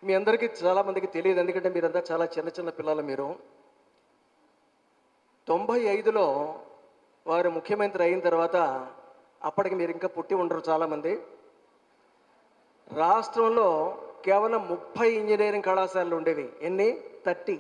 మీ అందరికీ చాలామందికి తెలియదు, ఎందుకంటే మీరంతా చాలా చిన్న చిన్న పిల్లలు. మీరు 95లో వారు ముఖ్యమంత్రి అయిన తర్వాత, అప్పటికి మీరు ఇంకా పుట్టి ఉండరు చాలామంది, రాష్ట్రంలో కేవలం 30 ఇంజనీరింగ్ కళాశాలలు ఉండేవి. ఎన్ని? 30.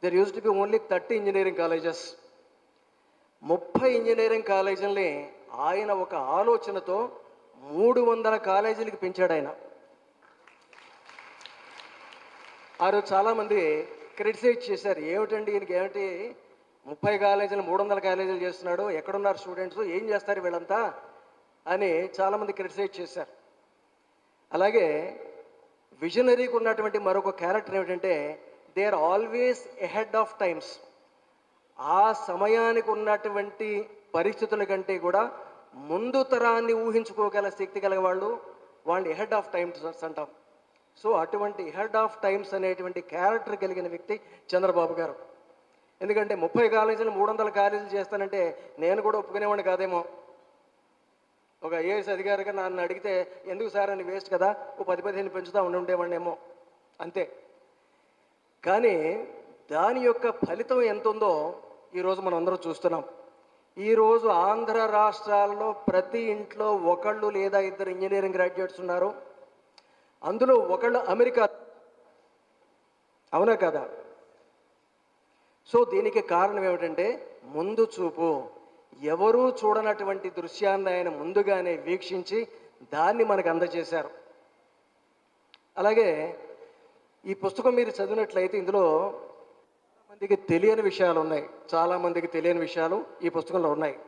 There use to be only 30 engineering colleges. 30 engineering కాలేజీల్ని ఆయన ఒక ఆలోచనతో 300 కాలేజీలకి పెంచాడు ఆయన. ఆ రోజు చాలామంది క్రిటిసైజ్ చేశారు, ఏమిటండి ఈయనకి, ఏమిటి 30 కాలేజీలు 300 కాలేజీలు చేస్తున్నాడు, ఎక్కడున్నారు స్టూడెంట్స్, ఏం చేస్తారు వీళ్ళంతా అని చాలామంది క్రిటిసైజ్ చేశారు. అలాగే విజనరీకి ఉన్నటువంటి మరొక క్యారెక్టర్ ఏమిటంటే, they are always ahead of times. ఆ సమయానికి ఉన్నటువంటి పరిస్థితుల కంటే కూడా ముందు తరాన్ని ఊహించుకోగల శక్తి కలిగే వాళ్ళు ఎహెడ్ ఆఫ్ టైమ్స్ అంటాం. సో అటువంటి హెడ్ ఆఫ్ టైమ్స్ అనేటువంటి క్యారెక్టర్ కలిగిన వ్యక్తి చంద్రబాబు గారు. ఎందుకంటే 30 కాలేజీలు 300 కాలేజీలు చేస్తానంటే నేను కూడా ఒప్పుకునేవాడిని కాదేమో. ఒక ఐఏఎస్ అధికారిగా నన్ను అడిగితే, ఎందుకు సార్ అని, వేస్ట్ కదా, ఓ 10-15 పెంచుతా ఉండేవాడిని ఏమో, అంతే. కానీ దాని యొక్క ఫలితం ఎంత ఉందో ఈరోజు మనం అందరం చూస్తున్నాం. ఈరోజు ఆంధ్ర రాష్ట్రాల్లో ప్రతి ఇంట్లో ఒకళ్ళు లేదా ఇద్దరు ఇంజనీరింగ్ గ్రాడ్యుయేట్స్ ఉన్నారు. అందులో ఒకళ్ళు అమెరికా. అవునా కదా? సో దీనికి కారణం ఏమిటంటే ముందు చూపు. ఎవరూ చూడనటువంటి దృశ్యాన్ని ఆయన ముందుగానే వీక్షించి దాన్ని మనకు అందజేశారు. అలాగే ఈ పుస్తకం మీరు చదివినట్లయితే ఇందులో చాలామందికి తెలియని విషయాలు ఉన్నాయి. చాలామందికి తెలియని విషయాలు ఈ పుస్తకంలో ఉన్నాయి.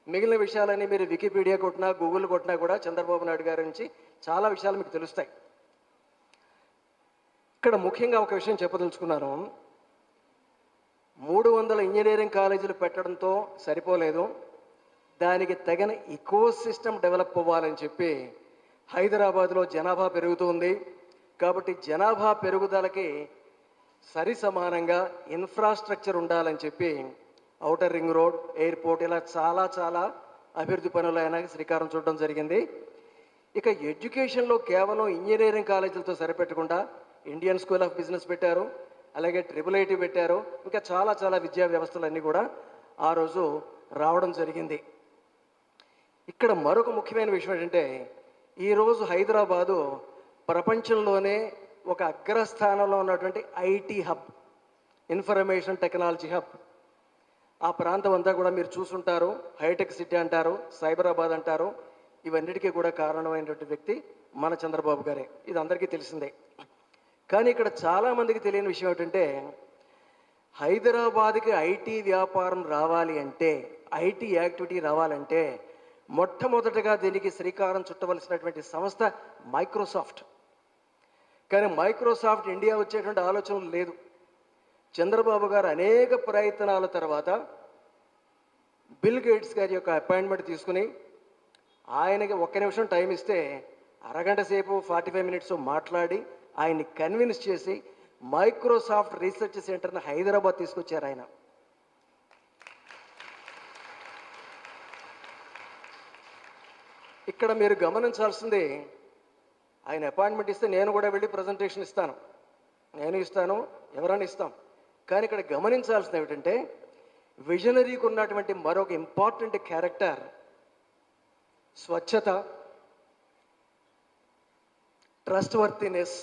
మిగిలిన విషయాలన్నీ మీరు వికీపీడియా కొట్టినా, గూగుల్ కొట్టినా కూడా చంద్రబాబు నాయుడు గారి నుంచి చాలా విషయాలు మీకు తెలుస్తాయి. ఇక్కడ ముఖ్యంగా ఒక విషయం చెప్పదలుచుకున్నాను. 300 ఇంజనీరింగ్ కాలేజీలు పెట్టడంతో సరిపోలేదు, దానికి తగిన ఇకో సిస్టమ్ డెవలప్ అవ్వాలని చెప్పి హైదరాబాద్లో జనాభా పెరుగుతుంది కాబట్టి జనాభా పెరుగుదలకి సరి సమానంగా ఇన్ఫ్రాస్ట్రక్చర్ ఉండాలని చెప్పి ఔటర్ రింగ్ రోడ్, ఎయిర్పోర్ట్, ఇలా చాలా చాలా అభివృద్ధి పనులు ఆయన శ్రీకారం చుట్టడం జరిగింది. ఇక ఎడ్యుకేషన్లో కేవలం ఇంజనీరింగ్ కాలేజీలతో సరిపెట్టకుండా ఇండియన్ స్కూల్ ఆఫ్ బిజినెస్ పెట్టారు, అలాగే IIIT పెట్టారు, ఇంకా చాలా చాలా విద్యా వ్యవస్థలన్నీ కూడా ఆ రోజు రావడం జరిగింది. ఇక్కడ మరొక ముఖ్యమైన విషయం ఏంటంటే, ఈరోజు హైదరాబాదు ప్రపంచంలోనే ఒక అగ్రస్థానంలో ఉన్నటువంటి IT hub, information technology hub. ఆ ప్రాంతం అంతా కూడా మీరు చూసుంటారు. హైటెక్ సిటీ అంటారు, సైబరాబాద్ అంటారు. ఇవన్నిటికీ కూడా కారణమైనటువంటి వ్యక్తి మన చంద్రబాబు గారే. ఇది అందరికీ తెలిసిందే. కానీ ఇక్కడ చాలామందికి తెలియని విషయం ఏంటంటే, హైదరాబాద్కి ఐటీ వ్యాపారం రావాలి అంటే, ఐటీ యాక్టివిటీ రావాలంటే మొట్టమొదటగా దీనికి శ్రీకారం చుట్టవలసినటువంటి సంస్థ మైక్రోసాఫ్ట్. కానీ మైక్రోసాఫ్ట్ ఇండియా వచ్చేటువంటి ఆలోచనలు లేదు. చంద్రబాబు గారు అనేక ప్రయత్నాల తర్వాత బిల్ గేట్స్ గారి యొక్క అపాయింట్మెంట్ తీసుకుని ఆయనకి 1 నిమిషం టైం ఇస్తే అరగంట సేపు 45 మినిట్స్ మాట్లాడి ఆయన్ని కన్విన్స్ చేసి మైక్రోసాఫ్ట్ రీసెర్చ్ సెంటర్ని హైదరాబాద్ తీసుకొచ్చారు ఆయన. ఇక్కడ మీరు గమనించాల్సింది, ఆయన అపాయింట్మెంట్ ఇస్తే నేను కూడా వెళ్ళి ప్రజెంటేషన్ ఇస్తాను, నేను ఇస్తాను, ఎవరైనా ఇస్తాం. కానీ ఇక్కడ గమనించాల్సింది ఏమిటంటే, విజనరీకి ఉన్నటువంటి మరొక ఇంపార్టెంట్ క్యారెక్టర్ స్వచ్ఛత, ట్రస్ట్ వర్తినెస్,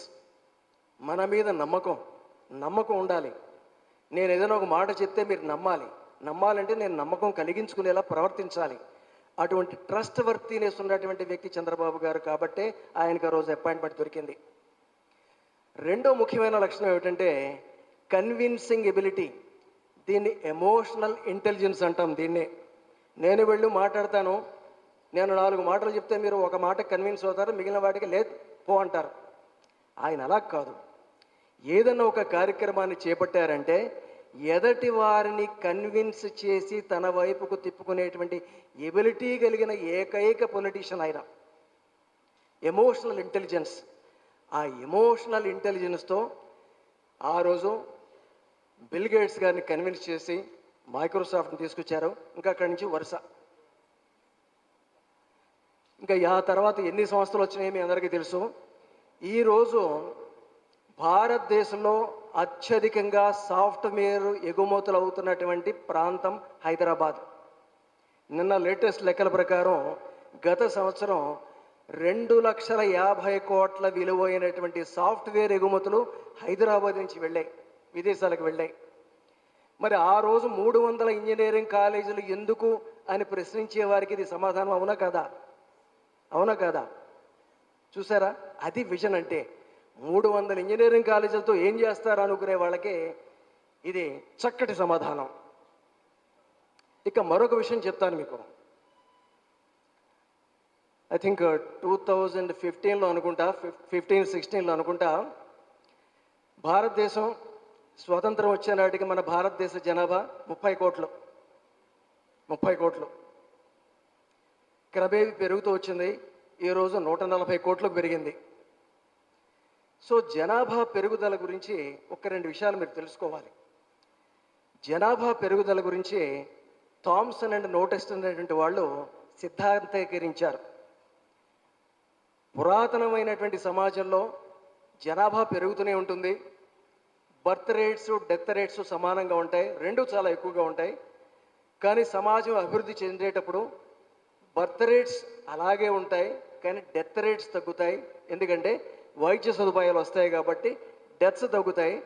మన మీద నమ్మకం ఉండాలి. నేను ఏదైనా ఒక మాట చెప్తే మీరు నమ్మాలంటే నేను నమ్మకం కలిగించుకునేలా ప్రవర్తించాలి. అటువంటి ట్రస్ట్ వర్తినెస్ ఉన్నటువంటి వ్యక్తి చంద్రబాబు గారు కాబట్టే ఆయనకు ఆ రోజు అపాయింట్మెంట్ దొరికింది. రెండో ముఖ్యమైన లక్షణం ఏమిటంటే కన్విన్సింగ్ ఎబిలిటీ. దీన్ని ఎమోషనల్ ఇంటెలిజెన్స్ అంటాం. దీన్నే నేను వెళ్ళి మాట్లాడతాను, నేను 4 మాటలు చెప్తే మీరు ఒక మాట కన్విన్స్ అవుతారు, మిగిలిన వాటికి లేదు పో అంటారు. ఆయన అలా కాదు. ఏదన్నా ఒక కార్యక్రమాన్ని చేపట్టారంటే ఎదటి వారిని కన్విన్స్ చేసి తన వైపుకు తిప్పుకునేటువంటి ఎబిలిటీ కలిగిన ఏకైక పొలిటీషియన్ ఆయన. Emotional intelligence. ఆ ఎమోషనల్ ఇంటెలిజెన్స్తో ఆ రోజు బిల్ గేట్స్ గారిని కన్విన్స్ చేసి మైక్రోసాఫ్ట్ని తీసుకొచ్చారు. ఇంకా అక్కడి నుంచి వరుస. ఇంకా ఆ తర్వాత ఎన్ని సంస్థలు వచ్చినాయో మీ అందరికీ తెలుసు. ఈరోజు భారతదేశంలో అత్యధికంగా సాఫ్ట్వేర్ ఎగుమతులు అవుతున్నటువంటి ప్రాంతం హైదరాబాద్. నిన్న లేటెస్ట్ లెక్కల ప్రకారం గత సంవత్సరం 2,50,00,000 విలువైనటువంటి సాఫ్ట్వేర్ ఎగుమతులు హైదరాబాద్ నుంచి వెళ్ళాయి, విదేశాలకు వెళ్ళాయి. మరి ఆ రోజు 300 ఇంజనీరింగ్ కాలేజీలు ఎందుకు అని ప్రశ్నించే వారికి ఇది సమాధానం అవునా కదా? అవునా కదా? చూసారా, అది విజన్ అంటే. 300 ఇంజనీరింగ్ కాలేజీలతో ఏం చేస్తారు అనుకునే వాళ్ళకి ఇది చక్కటి సమాధానం. ఇక మరొక విషయం చెప్తాను మీకు. ఐ థింక్ 2015లో అనుకుంటా, 15-16లో అనుకుంటా, భారతదేశం స్వతంత్రం వచ్చే నాటికి మన భారతదేశ జనాభా 30 కోట్లు. 30 కోట్లు క్రమేపీ పెరుగుతూ వచ్చింది. ఈరోజు 140 కోట్లకు పెరిగింది. సో జనాభా పెరుగుదల గురించి ఒక 2 విషయాలు మీరు తెలుసుకోవాలి. జనాభా పెరుగుదల గురించి థామ్సన్ అండ్ నోటెస్ట్ అనేటువంటి వాళ్ళు సిద్ధాంతీకరించారు. పురాతనమైనటువంటి సమాజంలో జనాభా పెరుగుతూనే ఉంటుంది, బర్త్ రేట్స్ డెత్ రేట్స్ సమానంగా ఉంటాయి, రెండు చాలా ఎక్కువగా ఉంటాయి. కానీ సమాజం అభివృద్ధి చెందేటప్పుడు బర్త్ రేట్స్ అలాగే ఉంటాయి, కానీ డెత్ రేట్స్ తగ్గుతాయి. ఎందుకంటే వైద్య సదుపాయాలు వస్తాయి కాబట్టి డెత్స్ తగ్గుతాయి.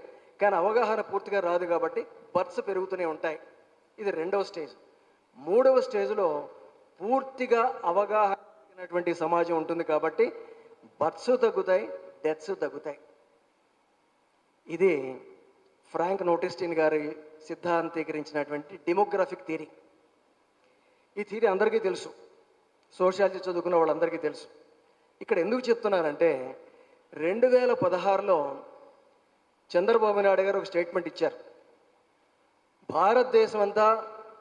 కానీ అవగాహన పూర్తిగా రాదు కాబట్టి బర్త్స్ పెరుగుతూనే ఉంటాయి. ఇది 2వ స్టేజ్. 3వ స్టేజ్లో పూర్తిగా అవగాహన సమాజం ఉంటుంది కాబట్టి బర్త్స్ తగ్గుతాయి, డెత్స్ తగ్గుతాయి. ఇది ఫ్రాంక్ నోటెస్టిన్ గారి సిద్ధాంతీకరించినటువంటి డెమోగ్రాఫిక్ థియరీ. ఈ థియరీ అందరికీ తెలుసు, సోషాలజీ చదువుకున్న వాళ్ళందరికీ తెలుసు. ఇక్కడ ఎందుకు చెప్తున్నానంటే 2016లో చంద్రబాబు నాయుడు గారు ఒక స్టేట్మెంట్ ఇచ్చారు. భారతదేశం అంతా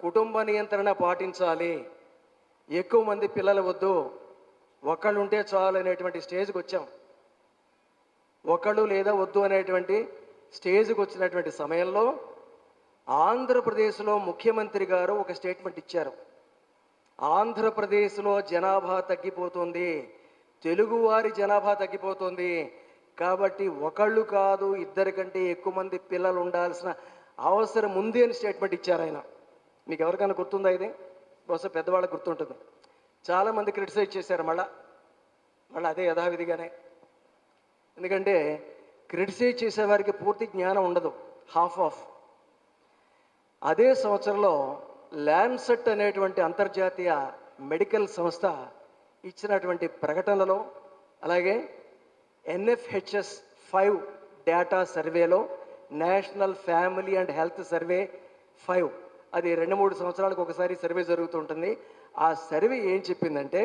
కుటుంబ నియంత్రణ పాటించాలి, ఎక్కువ మంది పిల్లలు వద్దు, ఒకళ్ళు ఉంటే చాలు అనేటువంటి స్టేజ్కి వచ్చాం. ఒకళ్ళు లేదా వద్దు అనేటువంటి స్టేజ్కి వచ్చినటువంటి సమయంలో ఆంధ్రప్రదేశ్లో ముఖ్యమంత్రి గారు ఒక స్టేట్మెంట్ ఇచ్చారు. ఆంధ్రప్రదేశ్లో జనాభా తగ్గిపోతుంది, తెలుగువారి జనాభా తగ్గిపోతుంది, కాబట్టి ఒకళ్ళు కాదు 2 కంటే ఎక్కువ మంది పిల్లలు ఉండాల్సిన అవసరం ఉంది అని స్టేట్మెంట్ ఇచ్చారు ఆయన. మీకు ఎవరికైనా గుర్తుందా ఇది? బహుశా పెద్దవాళ్ళకి గుర్తుంటుంది. చాలామంది క్రిటిసైజ్ చేశారు మళ్ళీ అదే యథావిధిగానే. ఎందుకంటే క్రిటిసైజ్ చేసేవారికి పూర్తి జ్ఞానం ఉండదు, హాఫ్. అదే సంవత్సరంలో ల్యాన్సెట్ అనేటువంటి అంతర్జాతీయ మెడికల్ సంస్థ ఇచ్చినటువంటి ప్రకటనలో, అలాగే NFHS 5 డేటా సర్వేలో, national family and health survey 5, అది 2-3 సంవత్సరాలకు ఒకసారి సర్వే జరుగుతుంటుంది. ఆ సర్వే ఏం చెప్పిందంటే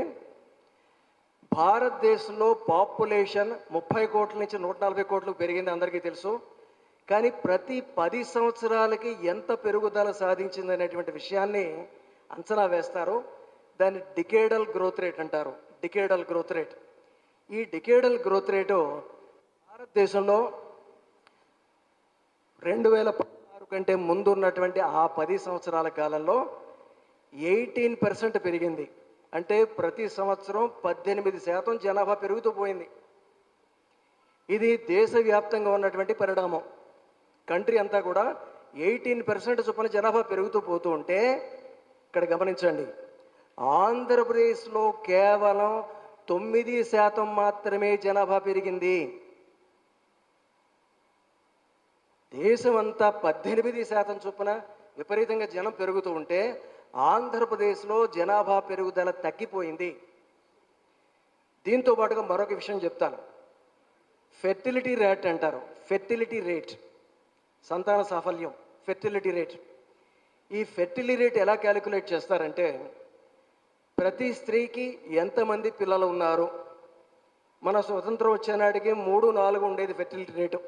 భారతదేశంలో పాపులేషన్ 30 కోట్ల నుంచి 140 కోట్లకు పెరిగింది, అందరికీ తెలుసు. కానీ ప్రతి 10 సంవత్సరాలకి ఎంత పెరుగుదల సాధించింది అనేటువంటి విషయాన్ని అంచనా వేస్తారు. దాన్ని డికేడల్ గ్రోత్ రేట్ అంటారు. Decadal growth rate. ఈ డికేడల్ గ్రోత్ రేటు భారతదేశంలో 2016 కంటే ముందు ఉన్నటువంటి ఆ 10 సంవత్సరాల కాలంలో 18% పెరిగింది. అంటే ప్రతి సంవత్సరం 18% జనాభా పెరుగుతూ పోయింది. ఇది దేశవ్యాప్తంగా ఉన్నటువంటి పరిణామం. కంట్రీ అంతా కూడా 18% చొప్పున జనాభా పెరుగుతూ పోతూ ఉంటే, ఇక్కడ గమనించండి, ఆంధ్రప్రదేశ్లో కేవలం 9% మాత్రమే జనాభా పెరిగింది. దేశమంతా 18% చొప్పున విపరీతంగా జనం పెరుగుతూ ఉంటే ఆంధ్రప్రదేశ్లో జనాభా పెరుగుదల తగ్గిపోయింది. దీంతో పాటుగా మరొక విషయం చెప్తాను. ఫెర్టిలిటీ రేట్ అంటారు. ఫెర్టిలిటీ రేట్, సంతాన సాఫల్యం, ఫెర్టిలిటీ రేట్. ఈ ఫెర్టిలిటీ రేట్ ఎలా క్యాలిక్యులేట్ చేస్తారంటే ప్రతి స్త్రీకి ఎంతమంది పిల్లలు ఉన్నారు. మన స్వతంత్రం వచ్చే నాటికి 3-4 ఉండేది fertility rate,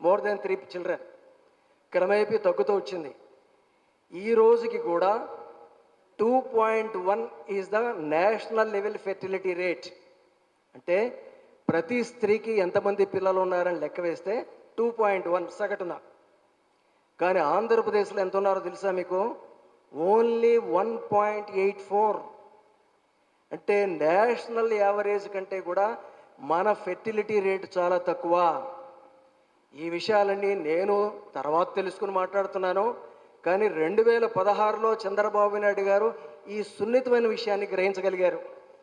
more than 3 children. క్రమేపీ తగ్గుతూ వచ్చింది. ఈ రోజుకి కూడా 2.1 is the national level fertility rate. అంటే ప్రతి స్త్రీకి ఎంతమంది పిల్లలు ఉన్నారని లెక్క వేస్తే 2.1 సగటున. కానీ ఆంధ్రప్రదేశ్లో ఎంత ఉన్నారో తెలుసా మీకు? ఓన్లీ 1.84. అంటే నేషనల్ యావరేజ్ కంటే కూడా మన ఫెర్టిలిటీ రేటు చాలా తక్కువ. ఈ విషయాలన్నీ నేను తర్వాత తెలుసుకుని మాట్లాడుతున్నాను. కానీ 2016లో చంద్రబాబు నాయుడు గారు ఈ సున్నితమైన విషయాన్ని గ్రహించగలిగారు.